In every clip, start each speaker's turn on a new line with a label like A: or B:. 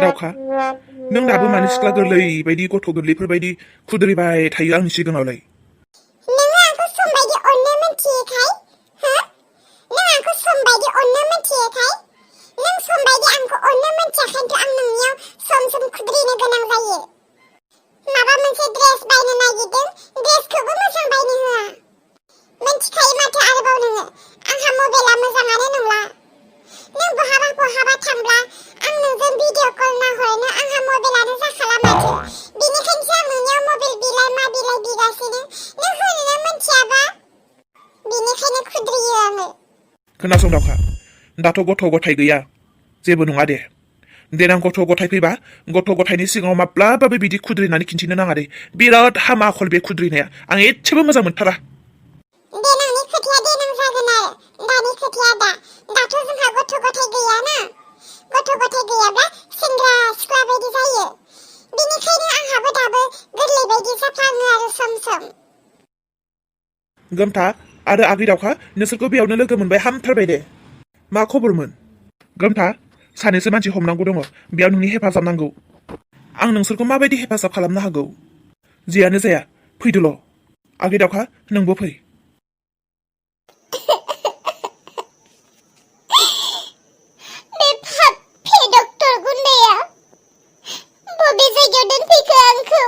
A: दावखा नों दाबो मानो सिख्ला गोरलै बायदि गथ' गोरलैफोरबायदि खुद्रिबाय थायो आंनि सिगाङावलाय
B: नोङो आंखौ सम बायदि अननो मिथियोखाय हो नों आंखौ सम बायदि अननो मिथियोखाय नों सम बायदि आंखौ अननो मिथियाखायनोथ' आं नोंनियाव सम सम खुद्रिनो गोनां जायो माबा मोनसे ड्रेस बायनो नागिरदों ड्रेसखौबो मोजां बायनो होआ मिथिखायो माथो आरोबाव नोङो आंहा मबाइला मोजाङानो नंला नों बहाबा थांब्ला आं नोंजों भिडिअ कल नाहरनो आंहा मबाइलानो जाखाला माथो बेनिखायनोसो आं नोंनियाव मबाइल बिलाय मा बिलाय बिगासिनो नों होनोनो मिथियाबा बेनिखायनो खुद्रियो आङो
A: खोनासं दावखा दाथ' गथ' गथाय गैया जेबो नङा दे देनां गथ' गथाय फैबा गथ' गथायनि सिगाङाव माब्लाबाबो बिदि खुद्रिनानै खिन्थिनो नाङा दे बिराद हामा आखल बे खुद्रिनाया आं एसेबो मोजां मोनथारा
B: देनांनि खोथाया देनां जागोन आरो दानि खोथाया दाथ' जोंहा गथ' गथाय गैयाना गथ' गथाय गैयाब्ला सेंग्रा सिख्ला बायदि जायो बेनिखायनो आंहाबो दाबो गोरलै बायदि जाफ्लाङो आरो सम सम
A: गोमथा आरो आगै दावखा नोंसोरखौ बेयावनो लोगो मोनबाय हामथारबाय दे मा खबरमोन गोमथा सानैसो मानसि हमनांगौ दङ बेयाव नोंनि हेफाजाब नांगौ आं नोंसोरखौ माबायदि हेफाजाब खालामनो हागौ जियानो जाया फैदोल' आगै दावखा नोंबो फै
B: बे फाफे डक्टर गुन्दैया बबे जायगायाव दोनफैखो आंखौ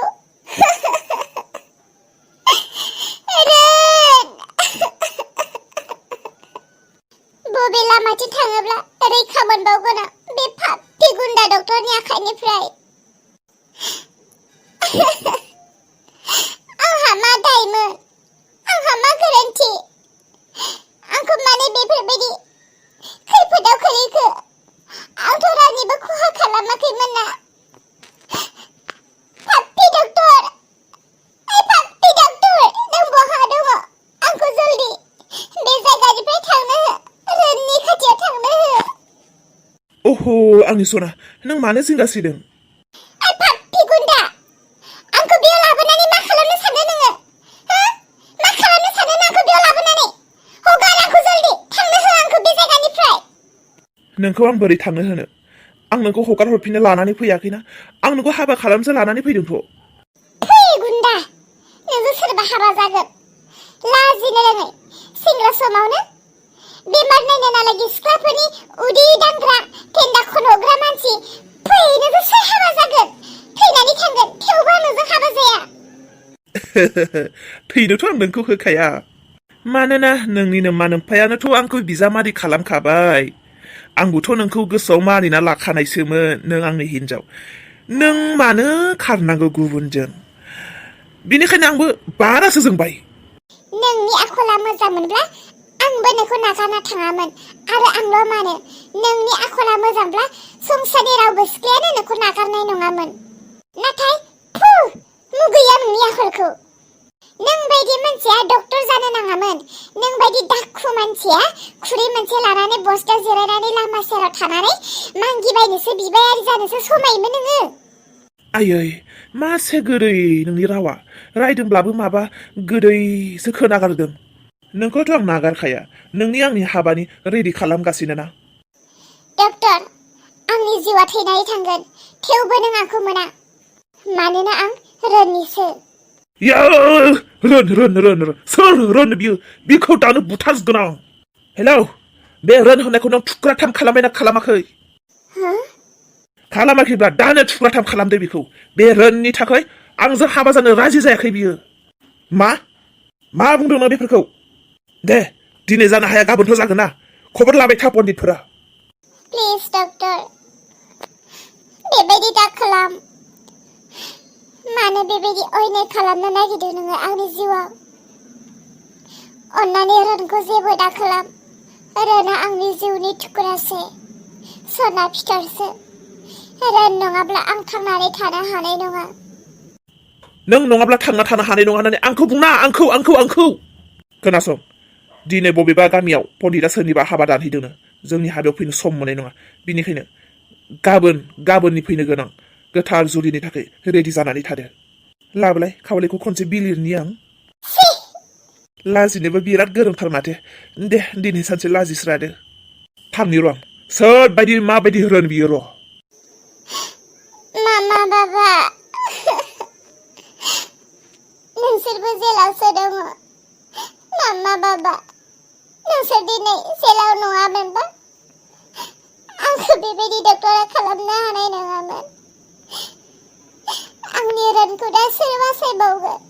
B: बबे लामाथिं थाङोब्ला रैखा मोनबावगोन बे फाफे गुन्दा डक्टरनि आखाइनिफ्राय आंहा मा दायमोन आंहा मा गोरोन्थि आंखौ माने बेफोरबायदि खैफोदाव खोलैखो आंथ' रावनिबो खहा खालामाखैमोन ना फाफे डक्टर नों बहा दङ आंखौ जल्दी बे जायगानिफ्राय थांनो हो रोननि खाथियाव थांनो हो
A: अह आंनि सना नों मानो जिंगासिदों
B: फाफे गुन्दा आंखौ बेयाव लाबोनानै मा खालामनो सानो नोङो हो मा खालामनो सानो आंखौ बेयाव लाबोनानै हगार आंखौ जल्दी थांनो हो आंखौ बे जायगानिफ्राय
A: नोंखौ आं बोरै थांनो होनो आं नोंखौ हगार हरफिननो लानानै फैयाखैना आं नोंखौ हाबा खालामसो लानानै फैदोंथ'
B: फै गुन्दा नोंजों सोरबा हाबा जागोन लाजिनो रोङै सेंग्रा समावनो बेमार नायनो नालागि सिख्लाफोरनि उदै दांग्रा फेन्दा खन'ग्रा मानसि फै नोंजों सोर हाबा जागोन थैनानै थांगोन थेवबो आं नोंजों हाबा जाया
A: थैनोथ' आं नोंखौ होखाया मानोना नोंनिनो मानोमफायानोथ' आंखौ बिजामादै खालामखाबाय आंबोथ' नोंखौ गोसोआव मानिना लाखानायसोमोन नों आंनि हिनजाव नों मानो खारनांगौ गुबुनजों बेनिखायनो आंबो बारासो जोंबाय
B: नोंनि आखला मोजां मोनब्ला आंबो नोंखौ नागारना थाङामोन आरो आंल' मानो नोंनि आखला मोजांब्ला संसारनि रावबो सिख्लायानो नोंखौ नागारनाय नङामोन नाथाय मुगैया नोंनि आखलखौ नों बायदि मानसिया डक्टर जानो नाङामोन नों बायदि दाखु मानसिया खुरै मोनसे लानानै बस्तायाव जिरायनानै लामा सेराव थानानै मांगिबायनोसो बिबायारि जानोसो समायोमोन नोङो
A: आयै मासे गोदै नोंनि रावा रायदोंब्लाबो माबा गोदैसो खोनागारदों नोंखौथ' आं नागारखाया नोंनि आंनि हाबानि रेडि खालामगासिनो ना
B: डक्टर आंनि जिउआ थैनानै थांगोन थेवबो नों आंखौ मोना मानोना आं रोननिसो
A: रोन सोर रोन बिखौ दानो बुथारगोन आं हेलौ बे रोन होननायखौ नों थुख्राथाम खालामबायना खालामाखै खालामाखैब्ला दानो थुख्राथाम खालामदो बिखौ बे रोननि थाखाय आंजों हाबा जानो राजि जायाखै बियो मा बुंदों नों बेफोरखौ दे दिनै जानो हाया गाबोनथ' जागोन ना खबर लाबाय था पण्डितफोरा
B: प्लिज डक्टर बेबायदि दा खालाम मानो बेबायदि अयनाय खालामनो नागिरदों नोङो आंनि जिउआव अन्नानै रोनखौ जेबो दा खालाम रोना आंनि जिउनि थुख्रासो सना फिथरसो रोन नङाब्ला आं थांनानै थानो हानाय नङा
A: नों नङाब्ला थांना थानो हानाय नङा होननानै आंखौ बुंना आंखौ खोनासं दिनै बबेबा गामियाव पण्डितआ सोरनिबा हाबा दानहैदोंनो जोंनि हाबायाव फैनो सम मोननाय नङा बिनिखायनो गाबोननि फैनो गोनां गोथार जुलिनि थाखाय रेडि जानानै थादो लाबोलाय खावलायखौ खनसे बिलिरनि आं लाजिनोबो बिराद गोरोंथार माथो दे दिनै सानसे लाजिस्रादो थांनि र' आं सोरबायदि माबायदि रोन बियो र'
B: बेबायदि डक्टरा खालामनो हानाय नङामोन आंनि रानखौ दा सोर बासायबावगोन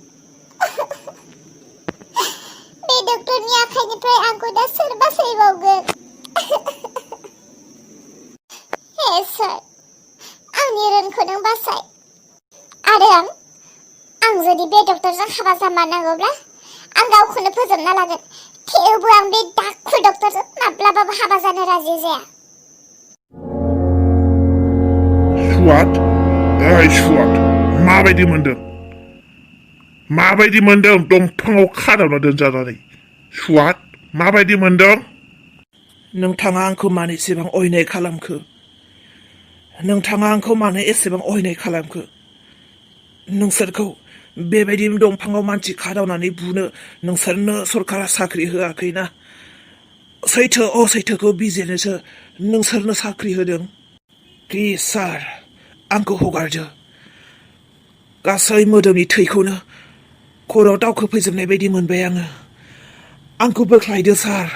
B: बे डक्टरनि आखाइनिफ्राय आंखौ दा सोर बासायबावगोन हे सार आंनि रानखौ नों बासाय आरो आं जुदि बे डक्टरजों हाबा जामारनांगौब्ला आं गावखौनो फोजोबना लागोन थेवबो आं बे डाक्टु डक्टरजों माब्लाबाबो हाबा जानो राजि जाया
A: सुवाद माबायदि मोनदों दंफाङाव खादावना दोनजानानै सुवाद माबायदि मोनदों नोंथाङा आंखौ मानो एसेबां अयनाय खालामखो नोंसोरखौ बेबायदि दंफाङाव मानसि खादावनानै बुनो नोंसोरनो सरकारा साख्रि होआखैना सैथोखौ बिजिरनोसो नोंसोरनो साख्रि होदों प्लिज सार आंखौ हगारदो गासै मोदोमनि थैखौनो खर'आव दावखोफैजोबनाय बायदि मोनबाय आंखौ बोख्लायदो सार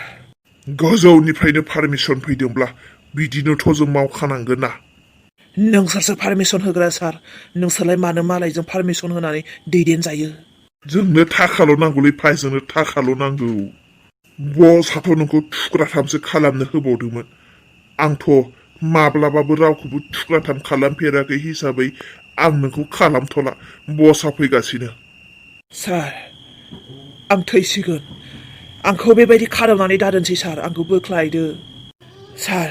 A: गोजौनिफ्रायनो पारमिसन फैदोंब्ला बिदिनोथ' जों मावखानांगोन ना नोंसोरसो पारमिसन होग्रा सार नोंसोरलाय मानो मालायजों पारमिसन होनानै दैदेनजायो जोंनो थाखाल' नांगौलै जोंनो थाखाल' नांगौ बसआथ' नोंखौ थुख्राथामसो खालामनो होबावदोंमोन आंथ' माब्लाबाबो रावखौबो थुख्राथाम खालामफेराखै हिसाबै आं नोंखौ खालामथ'ला बसआ फैगासिनो सार आं थैसिगोन आंखौ बेबायदि खालामनानै दादोनसै सार आंखौ बोख्लायदो सार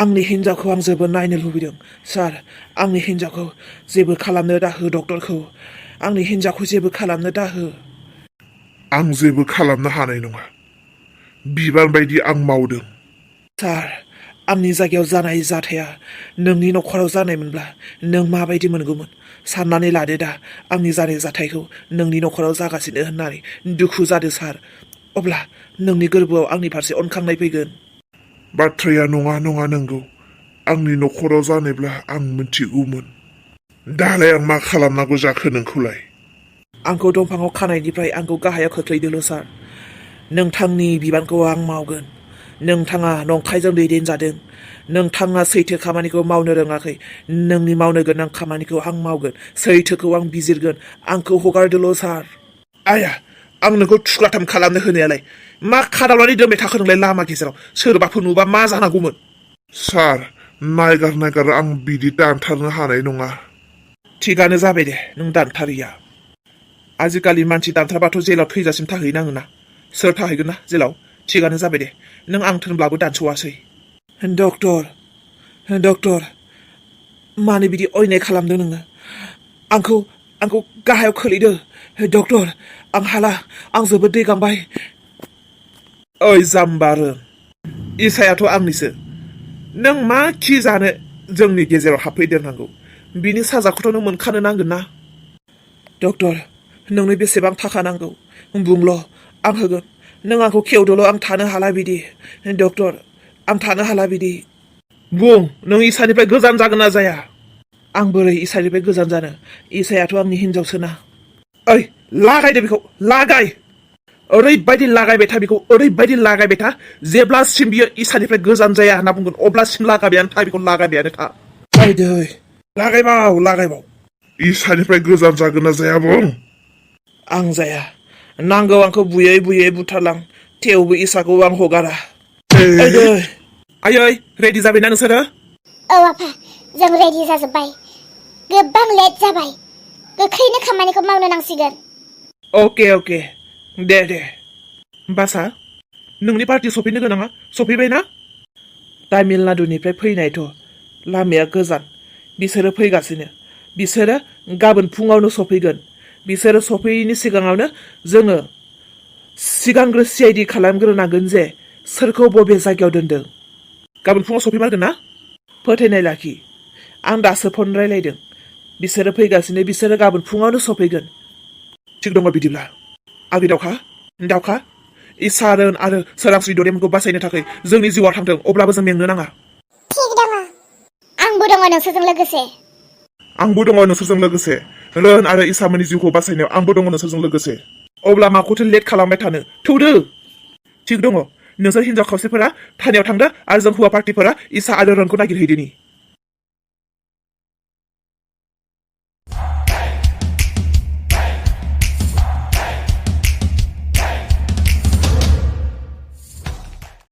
A: आंनि हिन्जावखौ आं जोबोद नायनो लुबैदों सार आंनि हिन्जावखौ जेबो खालामनो दाहो डक्टरखौ आंनि हिन्जावखौ जेबो खालामनो दाहो आं जेबो खालामनो हानाय नङा बिबान बायदि आं मावदों सार आंनि जायगायाव जानाय जाथाया नोंनि न'खराव जानायमोनब्ला नों माबायदि मोनगौमोन साननानै लादो दा आंनि जानाय जाथायखौ नोंनि न'खराव जागासिनो होननानै दुखु जादो सार अब्ला नोंनि गोरबोआव आंनि फारसे अनखांनाय फैगोन बाथ्राया नङा नंगौ आंनि न'खराव जानायब्ला आं मिथिगौमोन दालाय आं मा खालामनांगौ जाखो नोंखौलाय आंखौ दंफाङाव खानायनिफ्राय आंखौ गाहायाव खोख्लैदोल' सार नोंथांनि बिबानखौ आं मावगोन नोंथाङा नंखायजों दैदेनजादों नोंथाङा सैथो खामानिखौ मावनो रोङाखै नोंनि मावनो गोनां खामानिखौ आं मावगोन सैथोखौ आं बिजिरगोन आंखौ हगारदोल' सार आया आं नोंखौ थुख्राथाम खालामनो होनायालाय मा खादावनानै दोनबाय थाखो नोंलाय लामा गेजेराव सोरबाफोर नुबा मा जानांगौमोन सार नायगार आं बिदि दानथारनो हानाय नङा थिगानो जाबाय दे नों दानथारिया आजिखालि मानसि दानथारबाथ' जेलाव थैजासिम थाहैनाङोना सोर थाहैगोन ना जेलाव थिगानो जाबाय दे नों आं थोनब्लाबो दानस'वासै डक्टर मानो बिदि अयनाय खालामदों नोङो आंखौ गाहायाव खोलैदो डक्टर आं हाला आं जोबोद दै गांबाय ओइ जाम्बारो इसायाथ' आंनिसो नों मा खि जानो जोंनि गेजेराव हाबफैदेरनांगौ बिनि साजाखौथ' नों मोनखानो नांगोन ना डक्टर नोंनो बेसेबां थाखा नांगौ बुंल' आं होगोन नों आंखौ खेवदोल' आं थानो हाला बिदि डक्टर आं थानो हाला बिदि बुं नों इसानिफ्राय गोजान जागोन ना जाया आं बोरै इसानिफ्राय गोजान जानो इसायाथ' आंनि हिनजावसोना ओइ लागायदो बेखौ लागाय ओरैबायदि लागायबाय था बेखौ ओरैबायदि लागायबाय था जेब्लासिम बियो इसानिफ्राय गोजान जाया होनना बुंगोन अब्लासिम लागायबायानो था बेखौ लागायबायानो था लागायबाव इसानिफ्राय गोजान जागोन ना जाया बुं आं जाया नांगौ आंखौ बुयै बुथारलां थेवबो इसाखौ आं हगारा आयै रेडि जाबायना नोंसोरो
B: औ आफा जों रेडि जाजोब्बाय गोबां लेट जाबाय गोख्रैनो खामानिखौ मावनो नांसिगोन
A: अके दे बासा नोंनि पार्टि सफैनो गोनाङा सफैबाय ना तामिलनाडुनिफ्राय फैनायथ' लामाया गोजान बिसोरो फैगासिनो बिसोरो गाबोन फुङावनो सफैगोन बिसोरो सफैयैनि सिगाङावनो जोङो सिगांग्रो CID खालामग्रोनांगोन जे सोरखौ बबे जायगायाव दोनदों गाबोन फुङाव सफैमारगोन ना फोथायनाय लाखि आं दासो फन रायलायदों बिसोरो फैगासिनो बिसोरो गाबोन फुङावनो सफैगोन थिग दङ बिदिब्ला आगै दावखा इसारोन आरो सोरांस्रि दरेमखौ बासायनो थाखाय जोंनि जिउआव थांथों अब्लाबो जों मेंनो नाङा
B: थिग दङ आंबो दङ नोंसोरजों लोगोसे
A: रोन आरो इसामोननि जिउखौ बासायनायाव आंबो दङ नोंसोरजों लोगोसे अब्ला माखौथो लेट खालामबाय थानो थौदो थिग दङ नोंसोर हिनजाव खावसेफोरा थानायाव थांदो आरो जों हौवा पार्टिफोरा इसा आरो रनखौ नागिरहैदिनि